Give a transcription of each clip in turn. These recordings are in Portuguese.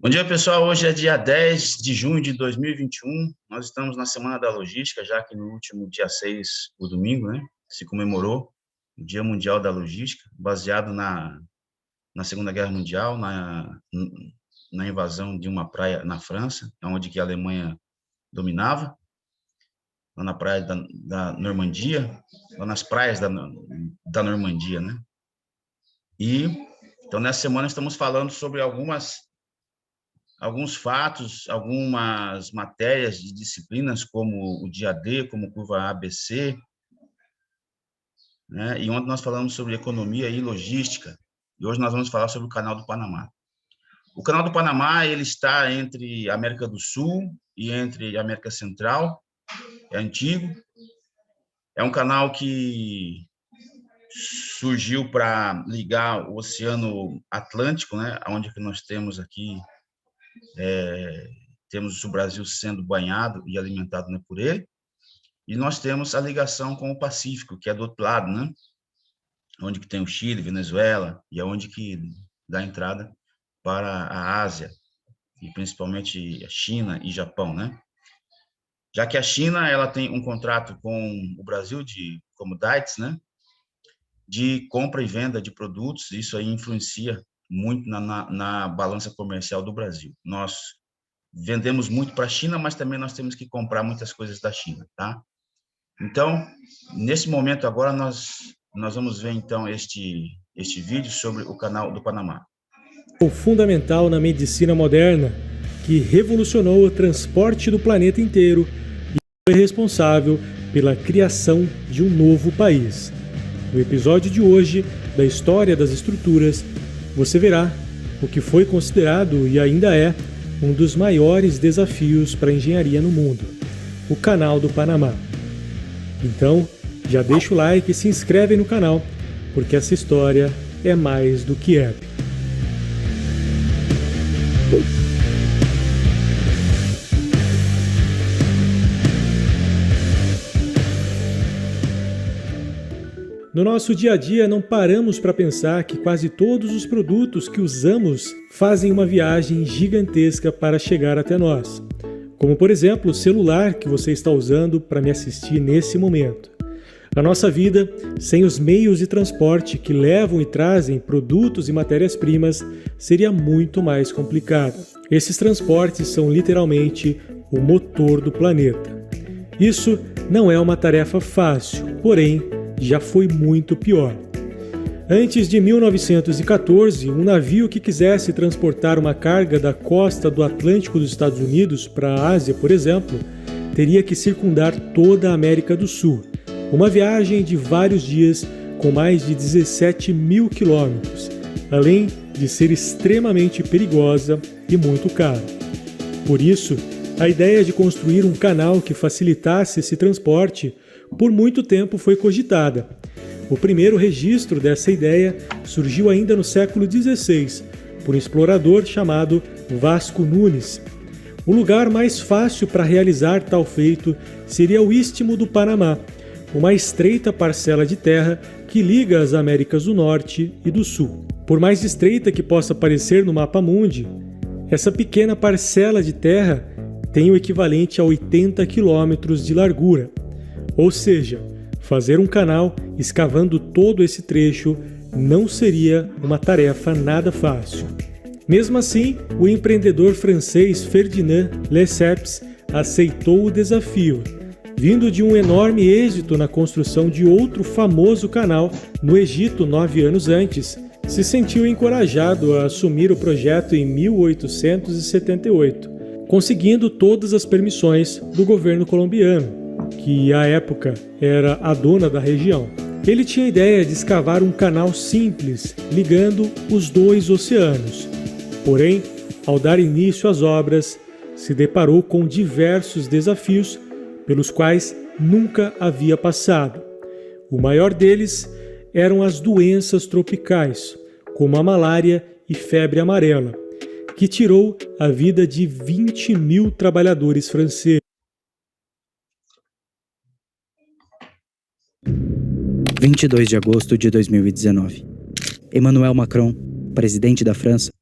Bom dia, pessoal. Hoje é dia 10 de junho de 2021. Nós estamos na Semana da Logística, já que no último dia 6, o domingo, se comemorou o Dia Mundial da Logística, baseado na Segunda Guerra Mundial, na invasão de uma praia na França, onde que a Alemanha dominava, lá na praia da Normandia, lá nas praias da Normandia, Então, nessa semana, estamos falando sobre alguns fatos, algumas matérias de disciplinas, como o dia D, como curva ABC, E ontem nós falamos sobre economia e logística, e hoje nós vamos falar sobre o Canal do Panamá. O Canal do Panamá, ele está entre a América do Sul e entre a América Central, é antigo, é um canal que surgiu para ligar o Oceano Atlântico, onde que nós temos aqui temos o Brasil sendo banhado e alimentado por ele, e nós temos a ligação com o Pacífico, que é do outro lado, onde que tem o Chile, Venezuela, e é onde que dá entrada para a Ásia, e principalmente a China e Japão, Já que a China ela tem um contrato com o Brasil de commodities, de compra e venda de produtos, isso aí influencia muito na balança comercial do Brasil. Nós vendemos muito para a China, mas também nós temos que comprar muitas coisas da China, Então, nesse momento agora, nós vamos ver, então, este vídeo sobre o Canal do Panamá. O fundamental na medicina moderna, que revolucionou o transporte do planeta inteiro e foi responsável pela criação de um novo país. No episódio de hoje, da História das Estruturas, você verá o que foi considerado e ainda é um dos maiores desafios para a engenharia no mundo, o Canal do Panamá. Então, já deixa o like e se inscreve no canal, porque essa história é mais do que épica. No nosso dia a dia, não paramos para pensar que quase todos os produtos que usamos fazem uma viagem gigantesca para chegar até nós. Como, por exemplo, o celular que você está usando para me assistir nesse momento. A nossa vida, sem os meios de transporte que levam e trazem produtos e matérias-primas, seria muito mais complicada. Esses transportes são literalmente o motor do planeta. Isso não é uma tarefa fácil, porém, já foi muito pior. Antes de 1914, um navio que quisesse transportar uma carga da costa do Atlântico dos Estados Unidos para a Ásia, por exemplo, teria que circundar toda a América do Sul. Uma viagem de vários dias com mais de 17 mil quilômetros, além de ser extremamente perigosa e muito cara. Por isso, a ideia de construir um canal que facilitasse esse transporte por muito tempo foi cogitada. O primeiro registro dessa ideia surgiu ainda no século XVI, por um explorador chamado Vasco Nunes. O lugar mais fácil para realizar tal feito seria o Istmo do Panamá, uma estreita parcela de terra que liga as Américas do Norte e do Sul. Por mais estreita que possa parecer no mapa mundi, essa pequena parcela de terra tem o equivalente a 80 quilômetros de largura. Ou seja, fazer um canal escavando todo esse trecho não seria uma tarefa nada fácil. Mesmo assim, o empreendedor francês Ferdinand Lesseps aceitou o desafio. Vindo de um enorme êxito na construção de outro famoso canal no Egito 9 anos antes, se sentiu encorajado a assumir o projeto em 1878, conseguindo todas as permissões do governo colombiano, que à época era a dona da região. Ele tinha a ideia de escavar um canal simples, ligando os dois oceanos. Porém, ao dar início às obras, se deparou com diversos desafios pelos quais nunca havia passado. O maior deles eram as doenças tropicais, como a malária e febre amarela, que tirou a vida de 20 mil trabalhadores franceses. 22 de agosto de 2019. Emmanuel Macron, presidente da França,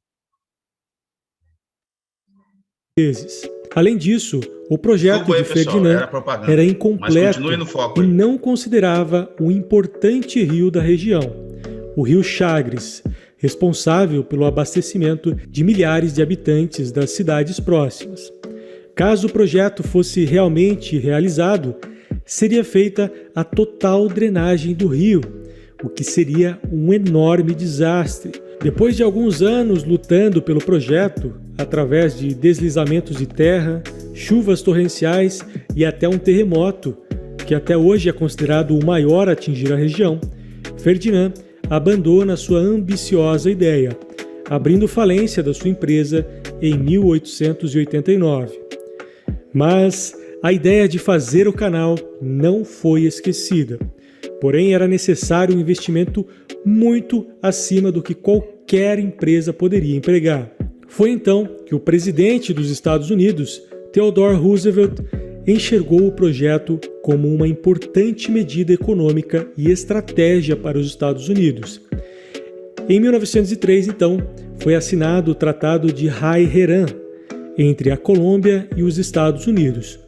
vezes. Além disso, o projeto de Ferdinand era incompleto e não considerava um importante rio da região, o rio Chagres, responsável pelo abastecimento de milhares de habitantes das cidades próximas. Caso o projeto fosse realmente realizado, seria feita a total drenagem do rio, o que seria um enorme desastre. Depois de alguns anos lutando pelo projeto, através de deslizamentos de terra, chuvas torrenciais e até um terremoto, que até hoje é considerado o maior a atingir a região, Ferdinand abandona sua ambiciosa ideia, abrindo falência da sua empresa em 1889. Mas a ideia de fazer o canal não foi esquecida. Porém, era necessário um investimento muito acima do que qualquer empresa poderia empregar. Foi então que o presidente dos Estados Unidos, Theodore Roosevelt, enxergou o projeto como uma importante medida econômica e estratégia para os Estados Unidos. Em 1903, então, foi assinado o Tratado de Rai-Heran entre a Colômbia e os Estados Unidos.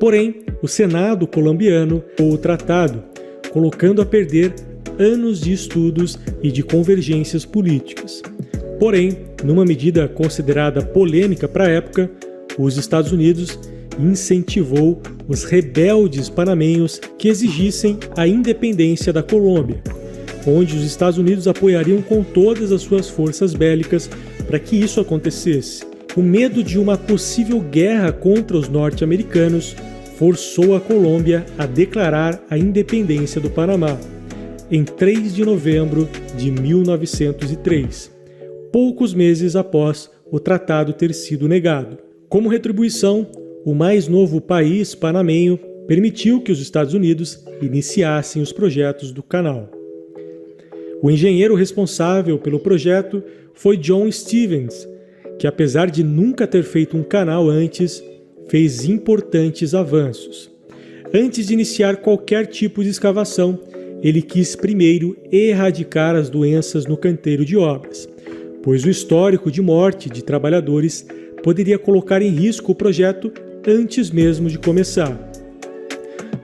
Porém, o Senado colombiano aprovou o tratado, colocando a perder anos de estudos e de convergências políticas. Porém, numa medida considerada polêmica para a época, os Estados Unidos incentivou os rebeldes panamenhos que exigissem a independência da Colômbia, onde os Estados Unidos apoiariam com todas as suas forças bélicas para que isso acontecesse. O medo de uma possível guerra contra os norte-americanos forçou a Colômbia a declarar a independência do Panamá, em 3 de novembro de 1903, poucos meses após o tratado ter sido negado. Como retribuição, o mais novo país panamenho permitiu que os Estados Unidos iniciassem os projetos do canal. O engenheiro responsável pelo projeto foi John Stevens, que apesar de nunca ter feito um canal antes, fez importantes avanços. Antes de iniciar qualquer tipo de escavação, ele quis primeiro erradicar as doenças no canteiro de obras, pois o histórico de morte de trabalhadores poderia colocar em risco o projeto antes mesmo de começar.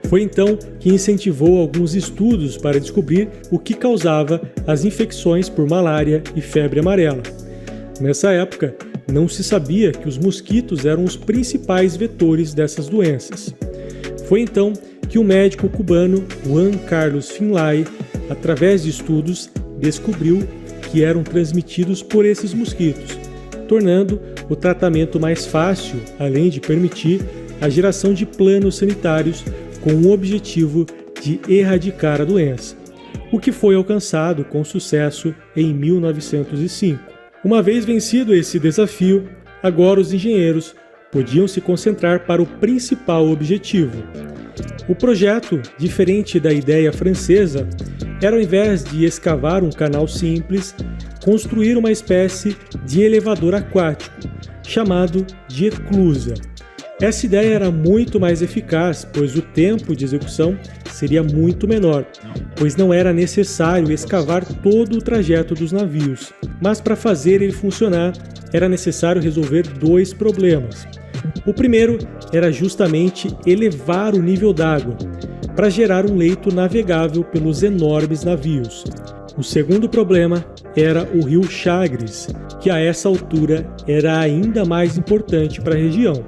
Foi então que incentivou alguns estudos para descobrir o que causava as infecções por malária e febre amarela. Nessa época, não se sabia que os mosquitos eram os principais vetores dessas doenças. Foi então que o médico cubano Juan Carlos Finlay, através de estudos, descobriu que eram transmitidos por esses mosquitos, tornando o tratamento mais fácil, além de permitir a geração de planos sanitários com o objetivo de erradicar a doença, o que foi alcançado com sucesso em 1905. Uma vez vencido esse desafio, agora os engenheiros podiam se concentrar para o principal objetivo. O projeto, diferente da ideia francesa, era, ao invés de escavar um canal simples, construir uma espécie de elevador aquático, chamado de eclusa. Essa ideia era muito mais eficaz, pois o tempo de execução seria muito menor, pois não era necessário escavar todo o trajeto dos navios. Mas para fazer ele funcionar, era necessário resolver dois problemas. O primeiro era justamente elevar o nível d'água, para gerar um leito navegável pelos enormes navios. O segundo problema era o rio Chagres, que a essa altura era ainda mais importante para a região.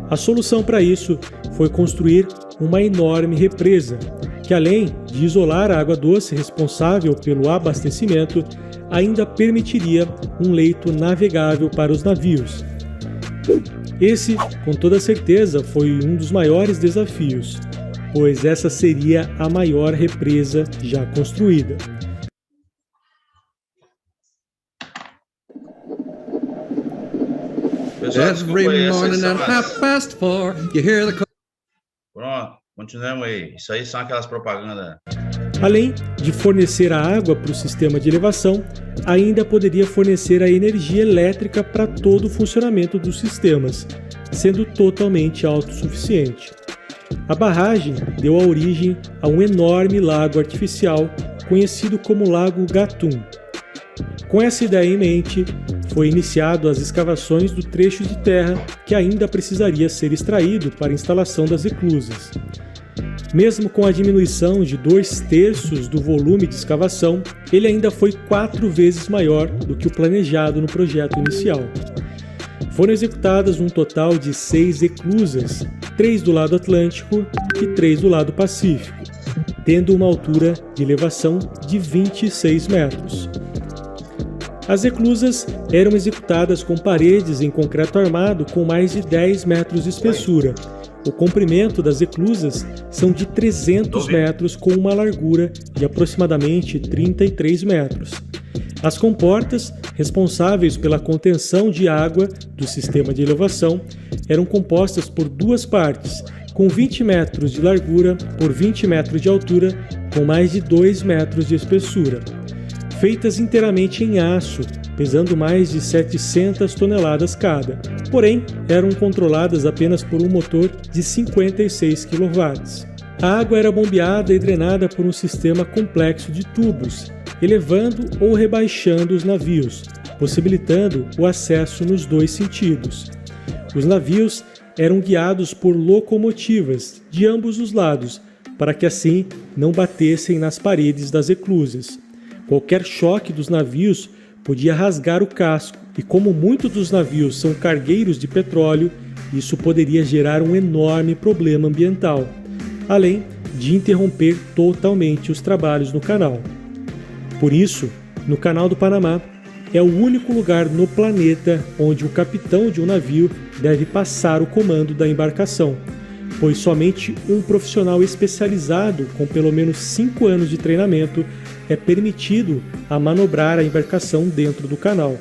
A solução para isso foi construir uma enorme represa, que além de isolar a água doce responsável pelo abastecimento, ainda permitiria um leito navegável para os navios. Esse, com toda certeza, foi um dos maiores desafios, pois essa seria a maior represa já construída. Every morning at 4:30, you hear the... Pronto, continuamos aí. Isso aí são aquelas propagandas. Além de fornecer a água para o sistema de elevação, ainda poderia fornecer a energia elétrica para todo o funcionamento dos sistemas, sendo totalmente autossuficiente. A barragem deu a origem a um enorme lago artificial conhecido como Lago Gatun. Com essa ideia em mente, foi iniciado as escavações do trecho de terra que ainda precisaria ser extraído para a instalação das eclusas. Mesmo com a diminuição de 2/3 do volume de escavação, ele ainda foi 4 vezes maior do que o planejado no projeto inicial. Foram executadas um total de 6 eclusas, 3 do lado Atlântico e 3 do lado Pacífico, tendo uma altura de elevação de 26 metros. As eclusas eram executadas com paredes em concreto armado com mais de 10 metros de espessura. O comprimento das eclusas são de 300 metros com uma largura de aproximadamente 33 metros. As comportas, responsáveis pela contenção de água do sistema de elevação, eram compostas por 2 partes, com 20 metros de largura por 20 metros de altura, com mais de 2 metros de espessura. Feitas inteiramente em aço, pesando mais de 700 toneladas cada. Porém, eram controladas apenas por um motor de 56 kW. A água era bombeada e drenada por um sistema complexo de tubos, elevando ou rebaixando os navios, possibilitando o acesso nos 2 sentidos. Os navios eram guiados por locomotivas de ambos os lados, para que assim não batessem nas paredes das eclusas. Qualquer choque dos navios podia rasgar o casco, e como muitos dos navios são cargueiros de petróleo, isso poderia gerar um enorme problema ambiental, além de interromper totalmente os trabalhos no canal. Por isso, no Canal do Panamá é o único lugar no planeta onde o capitão de um navio deve passar o comando da embarcação, pois somente um profissional especializado com pelo menos 5 anos de treinamento é permitido a manobrar a embarcação dentro do canal.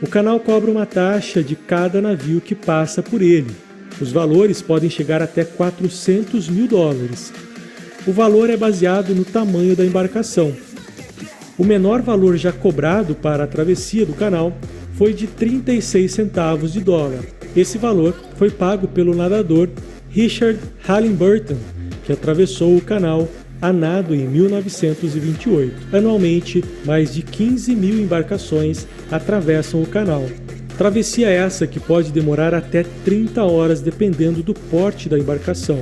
O canal cobra uma taxa de cada navio que passa por ele. Os valores podem chegar até $400 mil. O valor é baseado no tamanho da embarcação. O menor valor já cobrado para a travessia do canal foi de 36 centavos de dólar. Esse valor foi pago pelo nadador Richard Halliburton, que atravessou o canal a nado em 1928. Anualmente, mais de 15 mil embarcações atravessam o canal. Travessia essa que pode demorar até 30 horas dependendo do porte da embarcação.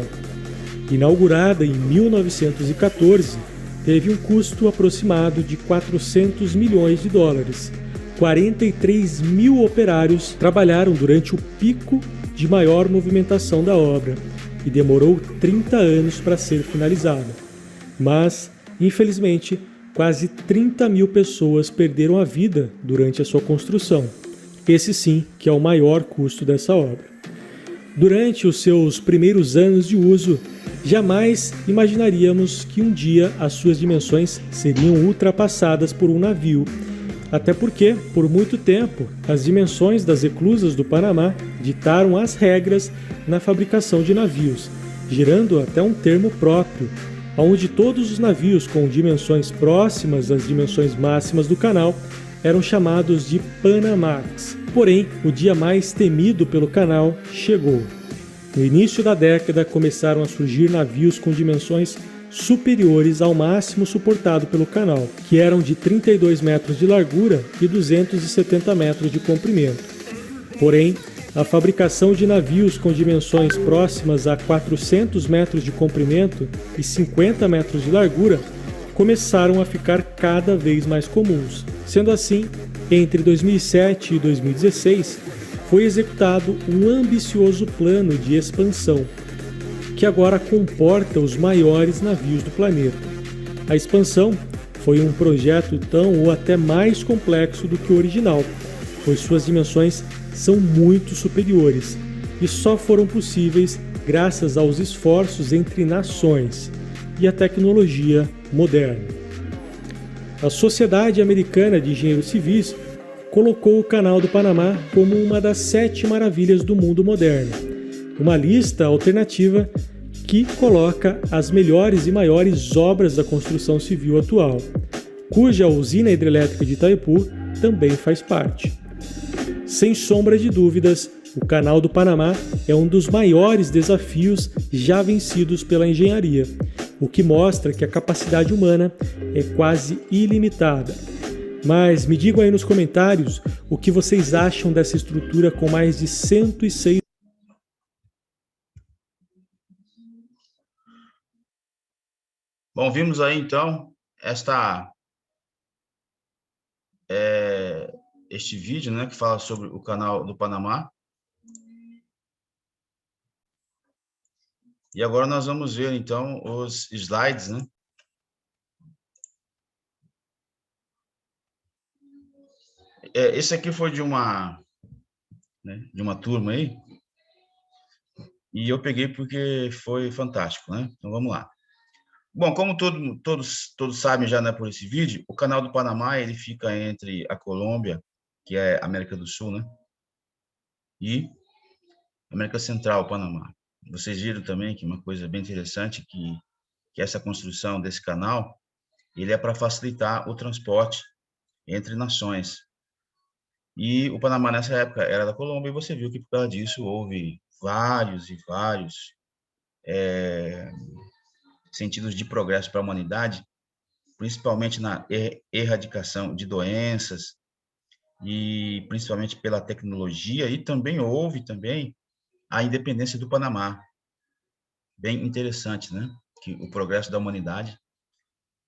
Inaugurada em 1914, teve um custo aproximado de $400 milhões. 43 mil operários trabalharam durante o pico de maior movimentação da obra e demorou 30 anos para ser finalizada. Mas, infelizmente, quase 30 mil pessoas perderam a vida durante a sua construção. Esse sim que é o maior custo dessa obra. Durante os seus primeiros anos de uso, jamais imaginaríamos que um dia as suas dimensões seriam ultrapassadas por um navio, até porque, por muito tempo, as dimensões das eclusas do Panamá ditaram as regras na fabricação de navios, gerando até um termo próprio, onde todos os navios com dimensões próximas às dimensões máximas do canal eram chamados de Panamax. Porém, o dia mais temido pelo canal chegou. No início da década, começaram a surgir navios com dimensões superiores ao máximo suportado pelo canal, que eram de 32 metros de largura e 270 metros de comprimento. Porém, a fabricação de navios com dimensões próximas a 400 metros de comprimento e 50 metros de largura começaram a ficar cada vez mais comuns. Sendo assim, entre 2007 e 2016, foi executado um ambicioso plano de expansão, que agora comporta os maiores navios do planeta. A expansão foi um projeto tão ou até mais complexo do que o original, pois suas dimensões são muito superiores e só foram possíveis graças aos esforços entre nações e a tecnologia moderna. A Sociedade Americana de Engenheiros Civis colocou o Canal do Panamá como uma das 7 maravilhas do mundo moderno, uma lista alternativa que coloca as melhores e maiores obras da construção civil atual, cuja usina hidrelétrica de Itaipu também faz parte. Sem sombra de dúvidas, o Canal do Panamá é um dos maiores desafios já vencidos pela engenharia, o que mostra que a capacidade humana é quase ilimitada. Mas me digam aí nos comentários o que vocês acham dessa estrutura com mais de 106. Bom, vimos aí então este vídeo, né, que fala sobre o canal do Panamá. E agora nós vamos ver então os slides, né? Esse aqui foi de uma turma aí, e eu peguei porque foi fantástico, né? Então vamos lá. Bom, como todos sabem já, né, por esse vídeo, o canal do Panamá, ele fica entre a Colômbia, que é América do Sul, né, e América Central, Panamá. Vocês viram também que uma coisa bem interessante, que essa construção desse canal, ele é para facilitar o transporte entre nações. E o Panamá, nessa época, era da Colômbia, e você viu que, por causa disso, houve vários e vários sentidos de progresso para a humanidade, principalmente na erradicação de doenças, e principalmente pela tecnologia, e também houve a independência do Panamá. Bem interessante, né? Que o progresso da humanidade,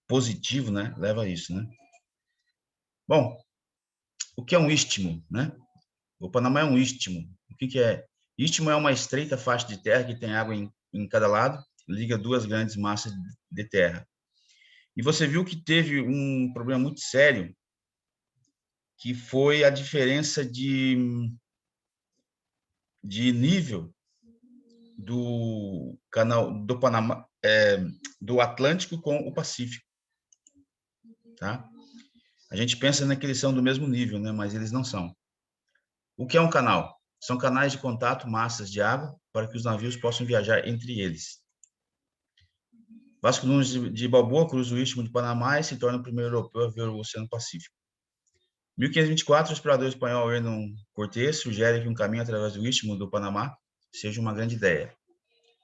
positivo, né, leva a isso, né? Bom, o que é um istmo, né? O Panamá é um istmo. O que é? Istmo é uma estreita faixa de terra que tem água em cada lado, liga duas grandes massas de terra. E você viu que teve um problema muito sério, que foi a diferença de nível do canal do Panamá, do Atlântico com o Pacífico, tá? A gente pensa, né, que eles são do mesmo nível, né, mas eles não são. O que é um canal? São canais de contato, massas de água, para que os navios possam viajar entre eles. Vasco Nunes de Balboa cruza o Istmo de Panamá e se torna o primeiro europeu a ver o Oceano Pacífico. Em 1524, o explorador espanhol Hernán Cortés sugere que um caminho através do Istmo do Panamá seja uma grande ideia.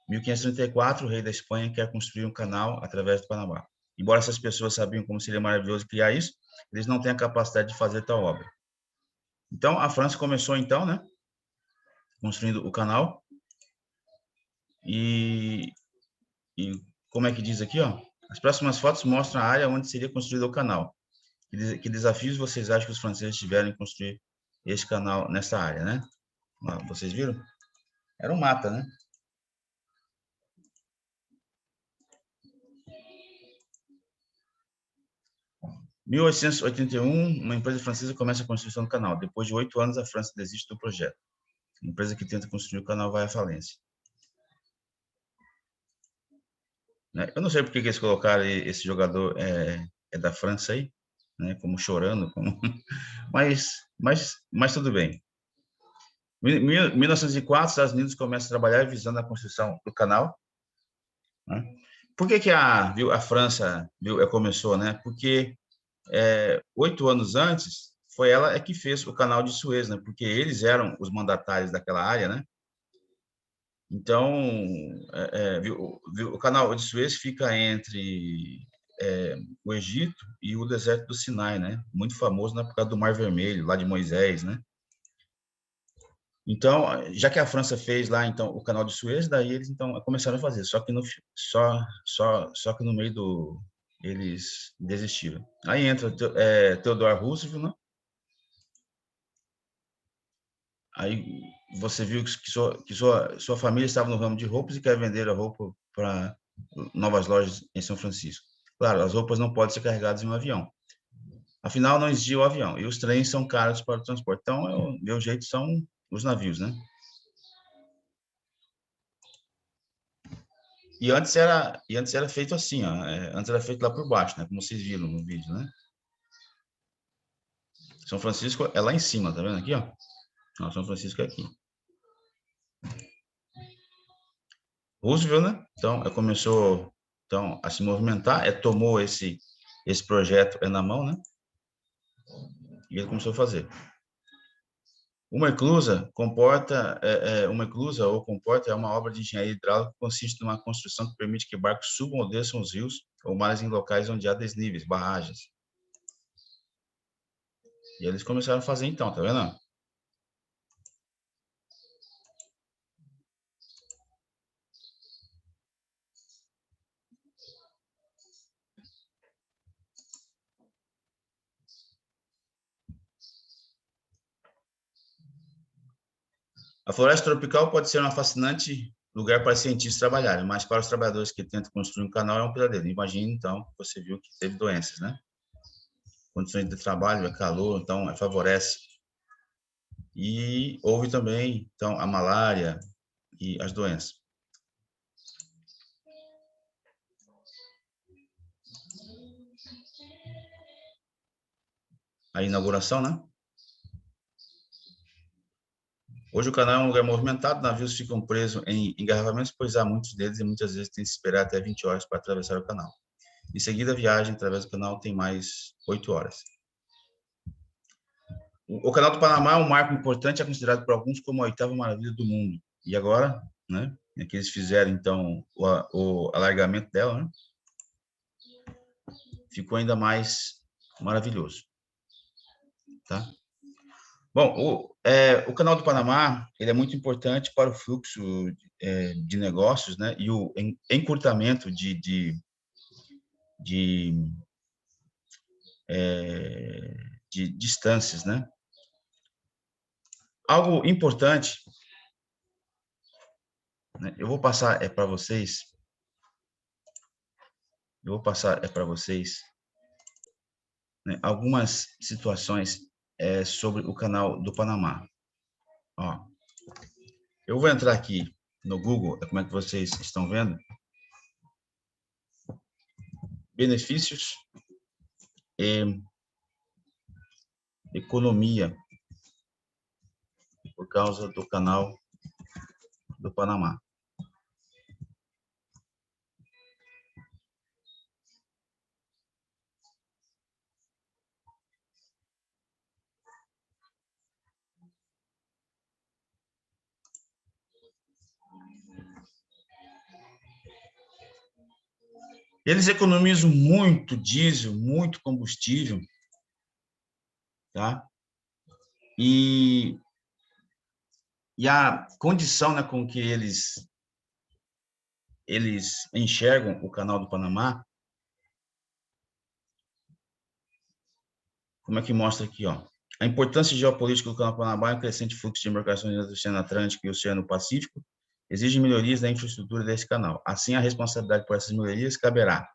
Em 1534, o rei da Espanha quer construir um canal através do Panamá. Embora essas pessoas sabiam como seria maravilhoso criar isso, eles não têm a capacidade de fazer tal obra. Então, a França começou, então, né, construindo o canal. E como é que diz aqui, ó? As próximas fotos mostram a área onde seria construído o canal. Que desafios vocês acham que os franceses tiveram em construir esse canal nessa área, né? Vocês viram? Era um mata, né? Em 1881, uma empresa francesa começa a construção do canal. Depois de 8 anos, a França desiste do projeto. A empresa que tenta construir o canal vai à falência. Eu não sei por que eles colocaram esse jogador da França aí, né? Como chorando, mas tudo bem. Em 1904, os Estados Unidos começam a trabalhar visando a construção do canal, né? Por que a França começou, né? Porque 8 anos antes foi ela que fez o canal de Suez, né? Porque eles eram os mandatários daquela área, né? Então, o canal de Suez fica entre o Egito e o deserto do Sinai, né? Muito famoso por causa do Mar Vermelho, lá de Moisés, né? Então, já que a França fez lá então o canal de Suez, daí eles então começaram a fazer, só que no meio eles desistiram. Aí entra Theodore Roosevelt, né? Aí você viu que sua família estava no ramo de roupas e quer vender a roupa para novas lojas em São Francisco. Claro, as roupas não podem ser carregadas em um avião. Afinal, não existia o avião e os trens são caros para o transporte. Então, o meu jeito são os navios, né? E antes era feito assim, ó, antes era feito lá por baixo, né? Como vocês viram no vídeo, né? São Francisco é lá em cima, tá vendo aqui, ó? Não, São Francisco é aqui. Roosevelt, né? Então, começou a se movimentar, tomou esse projeto na mão, né? E ele começou a fazer. Uma eclusa é uma obra de engenharia hidráulica que consiste numa construção que permite que barcos subam ou desçam os rios ou mares em locais onde há desníveis, barragens. E eles começaram a fazer então, tá vendo? A floresta tropical pode ser um fascinante lugar para cientistas trabalharem, mas para os trabalhadores que tentam construir um canal é um pesadelo. Imagine, então, você viu que teve doenças, né? Condições de trabalho, é calor, então favorece. E houve também, então, a malária e as doenças. A inauguração, né? Hoje o canal é um lugar movimentado, navios ficam presos em engarrafamentos, pois há muitos deles e muitas vezes tem que esperar até 20 horas para atravessar o canal. Em seguida, a viagem através do canal tem mais 8 horas. O Canal do Panamá é um marco importante, é considerado por alguns como a 8ª maravilha do mundo. E agora, né, é que eles fizeram, então, o alargamento dela, né, ficou ainda mais maravilhoso. Tá? Bom, o Canal do Panamá ele é muito importante para o fluxo de negócios, né, e o encurtamento de distâncias, né? Algo importante, né, eu vou passar para vocês, né, algumas situações sobre o Canal do Panamá. Ó, eu vou entrar aqui no Google, como é que vocês estão vendo? Benefícios e economia por causa do Canal do Panamá. Eles economizam muito diesel, muito combustível, tá? E a condição, né, com que eles enxergam o Canal do Panamá, como é que mostra aqui, ó? A importância geopolítica do Canal do Panamá é o crescente fluxo de embarcações do Oceano Atlântico e Oceano Pacífico exige melhorias na infraestrutura desse canal. Assim, a responsabilidade por essas melhorias caberá.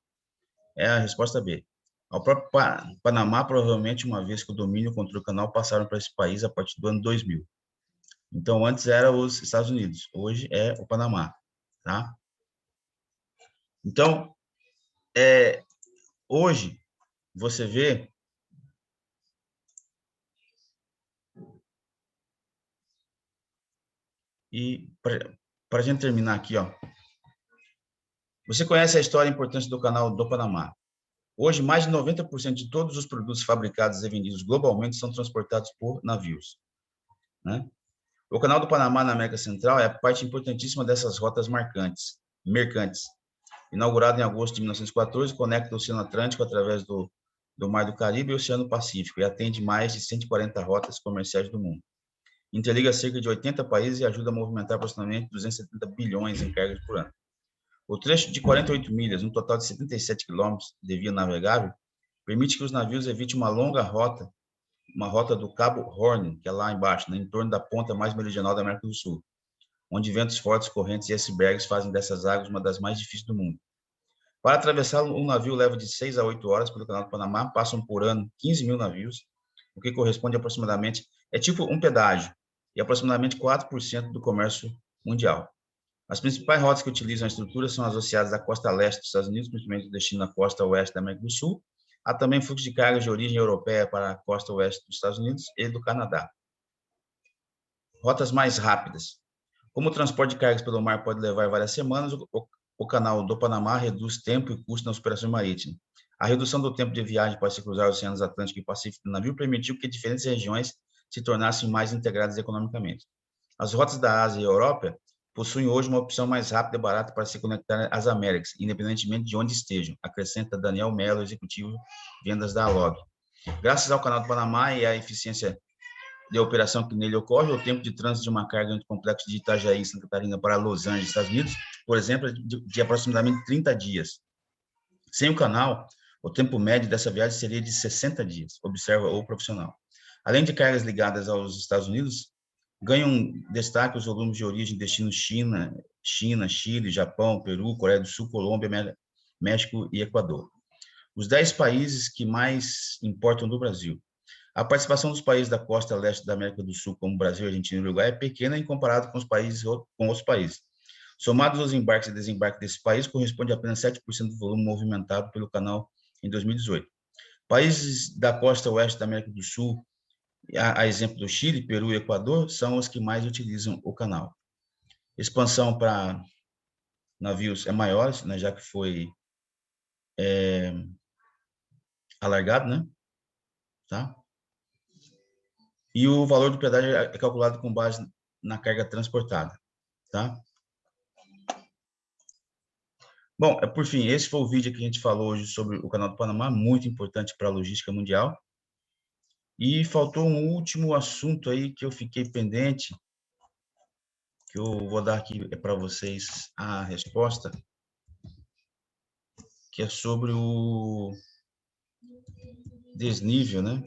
É a resposta B. Ao próprio Panamá, provavelmente, uma vez que o domínio contra o canal passaram para esse país a partir do ano 2000. Então, antes era os Estados Unidos, hoje é o Panamá, tá? Então, hoje, você vê e para a gente terminar aqui, ó, você conhece a história importante do Canal do Panamá. Hoje, mais de 90% de todos os produtos fabricados e vendidos globalmente são transportados por navios, né? O Canal do Panamá na América Central é parte importantíssima dessas rotas mercantes. Inaugurado em agosto de 1914, conecta o Oceano Atlântico através do Mar do Caribe e o Oceano Pacífico e atende mais de 140 rotas comerciais do mundo. Interliga cerca de 80 países e ajuda a movimentar aproximadamente 270 bilhões em cargas por ano. O trecho de 48 milhas, um total de 77 quilômetros de via navegável, permite que os navios evitem uma longa rota, uma rota do Cabo Horn, que é lá embaixo, né, em torno da ponta mais meridional da América do Sul, onde ventos fortes, correntes e icebergs fazem dessas águas uma das mais difíceis do mundo. Para atravessá-lo, um navio leva de 6 a 8 horas pelo Canal do Panamá, passam por ano 15 mil navios, o que corresponde aproximadamente, é tipo um pedágio, e aproximadamente 4% do comércio mundial. As principais rotas que utilizam a estrutura são associadas à costa leste dos Estados Unidos, principalmente o destino na costa oeste da América do Sul. Há também fluxo de cargas de origem europeia para a costa oeste dos Estados Unidos e do Canadá. Rotas mais rápidas. Como o transporte de cargas pelo mar pode levar várias semanas, o Canal do Panamá reduz tempo e custo nas operações marítimas. A redução do tempo de viagem para se cruzar os oceanos Atlântico e Pacífico no navio permitiu que diferentes regiões se tornassem mais integradas economicamente. As rotas da Ásia e Europa possuem hoje uma opção mais rápida e barata para se conectar às Américas, independentemente de onde estejam, acrescenta Daniel Mello, executivo de vendas da Alog. Graças ao Canal do Panamá e à eficiência de operação que nele ocorre, o tempo de trânsito de uma carga entre o complexo de Itajaí, Santa Catarina, para Los Angeles, Estados Unidos, por exemplo, é de aproximadamente 30 dias. Sem o canal, o tempo médio dessa viagem seria de 60 dias, observa o profissional. Além de cargas ligadas aos Estados Unidos, ganham destaque os volumes de origem e destino China, Chile, Japão, Peru, Coreia do Sul, Colômbia, México e Equador. Os 10 países que mais importam do Brasil. A participação dos países da costa leste da América do Sul, como Brasil, Argentina e Uruguai, é pequena em comparado com outros países. Somados os embarques e desembarques desses países, corresponde a apenas 7% do volume movimentado pelo canal em 2018. Países da costa oeste da América do Sul, a exemplo do Chile, Peru e Equador, são os que mais utilizam o canal. Expansão para navios é maior, né, já que foi alargado, né? Tá? E o valor do pedágio é calculado com base na carga transportada, tá? Bom, por fim, esse foi o vídeo que a gente falou hoje sobre o Canal do Panamá, muito importante para a logística mundial. E faltou um último assunto aí que eu fiquei pendente, que eu vou dar aqui para vocês a resposta, que é sobre o desnível, né,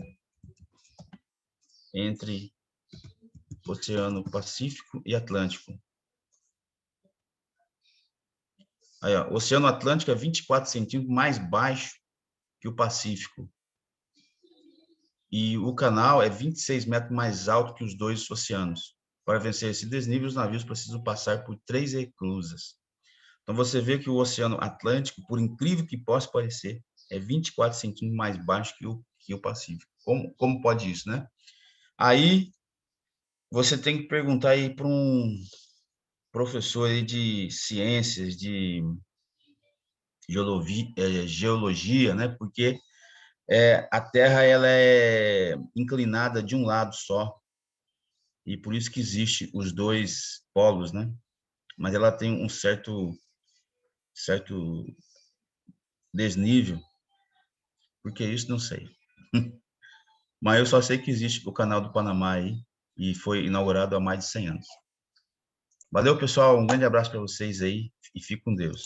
entre o Oceano Pacífico e Atlântico. Aí, ó, o Oceano Atlântico é 24 centímetros mais baixo que o Pacífico. E o canal é 26 metros mais alto que os dois oceanos. Para vencer esse desnível, os navios precisam passar por 3 reclusas. Então, você vê que o Oceano Atlântico, por incrível que possa parecer, é 24 centímetros mais baixo que o Pacífico. Como pode isso, né? Aí, você tem que perguntar aí para um professor aí de ciências, de geologia, né? Porque a Terra ela é inclinada de um lado só, e por isso que existe os dois polos, né? Mas ela tem um certo desnível, porque isso não sei. Mas eu só sei que existe o Canal do Panamá aí, e foi inaugurado há mais de 100 anos. Valeu, pessoal, um grande abraço para vocês aí, e fique com Deus.